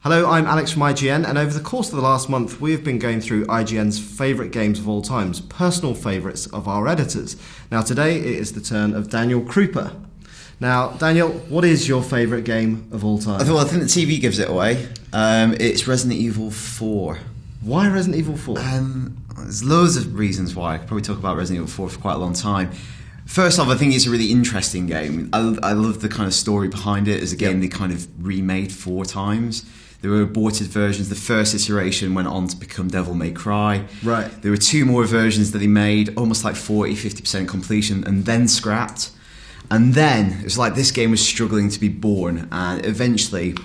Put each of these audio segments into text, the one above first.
Hello, I'm Alex from IGN, and over the course of the last month, we've been going through IGN's favourite games of all times, personal favourites of our editors. Now, today it is the turn of Daniel Krupa. Now, Daniel, what is your favourite game of all time? I think the TV gives it away. It's Resident Evil 4. Why Resident Evil 4? There's loads of reasons why. I could probably talk about Resident Evil 4 for quite a long time. First off, I think it's a really interesting game. I love the kind of story behind it. It's a game they kind of remade 4 times. There were aborted versions. The first iteration went on to become Devil May Cry. Right. There were 2 more versions that they made, almost like 40-50% completion, and then scrapped. And then it was like this game was struggling to be born, and eventually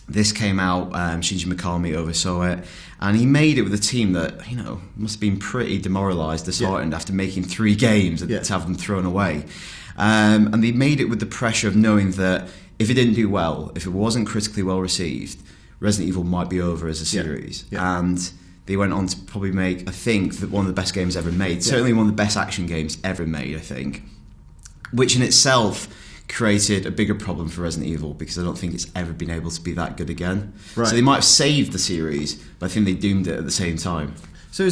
this came out. Shinji Mikami oversaw it, and he made it with a team that, must have been pretty demoralised, disheartened after making 3 games to have them thrown away. And they made it with the pressure of knowing that if it didn't do well, if it wasn't critically well received, Resident Evil might be over as a series. And they went on to probably make, I think, one of the best games ever made. Certainly one of the best action games ever made, I think. Which in itself created a bigger problem for Resident Evil, because I don't think it's ever been able to be that good again. Right. So they might have saved the series, but I think they doomed it at the same time. So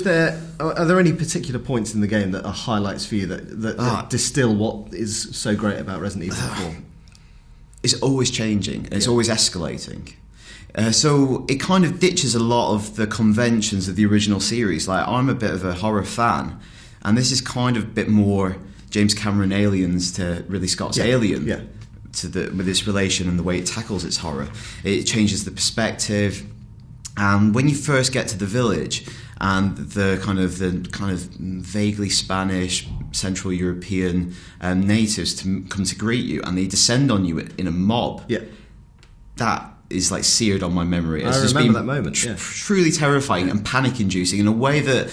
are there any particular points in the game that are highlights for you that distill what is so great about Resident Evil 4? It's always changing, and it's always escalating. So it kind of ditches a lot of the conventions of the original series. Like, I'm a bit of a horror fan, and this is kind of a bit more James Cameron Aliens to Ridley Scott's Alien, with its relation and the way it tackles its horror. It changes the perspective, and when you first get to the village and the kind of vaguely Spanish, Central European natives come to greet you, and they descend on you in a mob. That is like seared on my memory. I remember that moment. Truly terrifying and panic-inducing in a way that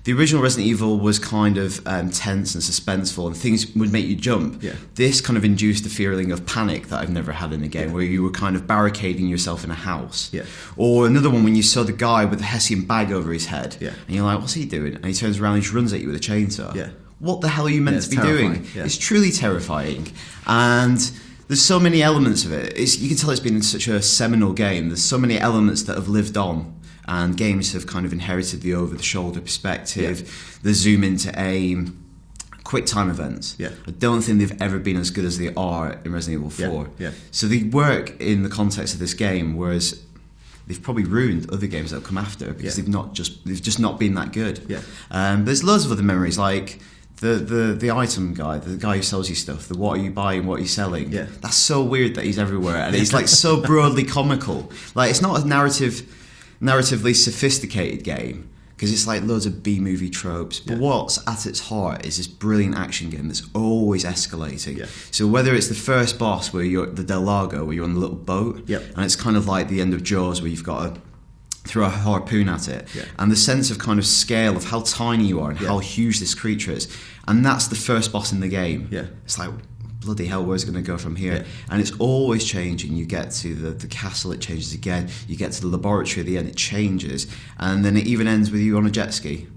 the original Resident Evil was kind of tense and suspenseful, and things would make you jump. This kind of induced a feeling of panic that I've never had in a game, where you were kind of barricading yourself in a house. Or another one when you saw the guy with the Hessian bag over his head, and you're like, what's he doing? And he turns around and he just runs at you with a chainsaw. What the hell are you meant to be doing? It's truly terrifying. And there's so many elements of it. You can tell it's been such a seminal game. There's so many elements that have lived on, and games have kind of inherited the over-the-shoulder perspective, the zoom into aim, quick time events. I don't think they've ever been as good as they are in Resident Evil 4. So they work in the context of this game, whereas they've probably ruined other games that have come after, because they've just not been that good. There's loads of other memories, like the item guy, the guy who sells you stuff, the what are you buying, what are you selling. That's so weird that he's everywhere, and he's like so broadly comical. Like, it's not a narratively sophisticated game, because it's like loads of B-movie tropes, but what's at its heart is this brilliant action game that's always escalating. So whether it's the first boss, where you're the Del Lago, where you're on the little boat, and it's kind of like the end of Jaws, where you've got to throw a harpoon at it, and the sense of kind of scale of how tiny you are and how huge this creature is, and that's the first boss in the game. It's like, bloody hell, where's it going to go from here? And it's always changing. You get to the castle, it changes again. You get to the laboratory at the end, it changes, and then it even ends with you on a jet ski.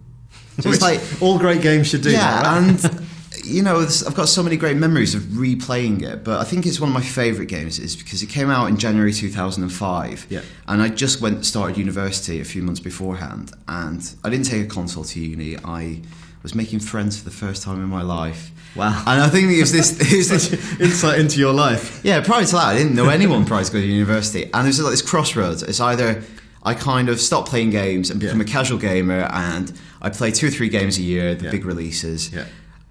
So it's like, all great games should do that, right? And I've got so many great memories of replaying it, but I think it's one of my favourite games is because it came out in January 2005, and I just started university a few months beforehand, and I didn't take a console to uni. I was making friends for the first time in my life. Wow. And I think it was this insight into your life. Prior to that, I didn't know anyone prior to going to university, and it was like this crossroads. It's either I kind of stop playing games and become a casual gamer, and I play 2 or 3 games a year, the big releases.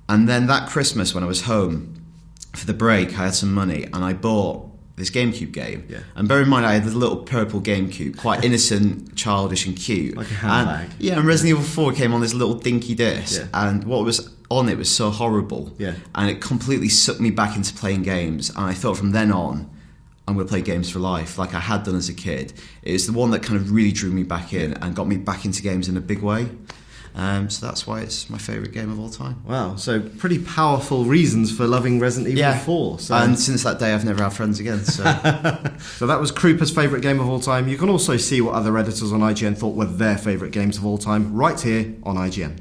And then that Christmas, when I was home for the break, I had some money, and I bought this GameCube game. And bear in mind, I had this little purple GameCube, quite innocent, childish and cute. Like a handbag. And Resident Evil 4 came on this little dinky disc, and what was on it was so horrible. And it completely sucked me back into playing games, and I thought from then on, I'm going to play games for life, like I had done as a kid. It was the one that kind of really drew me back in and got me back into games in a big way. So that's why it's my favourite game of all time. Wow, so pretty powerful reasons for loving Resident Evil 4. So. And since that day, I've never had friends again. So, so that was Krupa's favourite game of all time. You can also see what other editors on IGN thought were their favourite games of all time right here on IGN.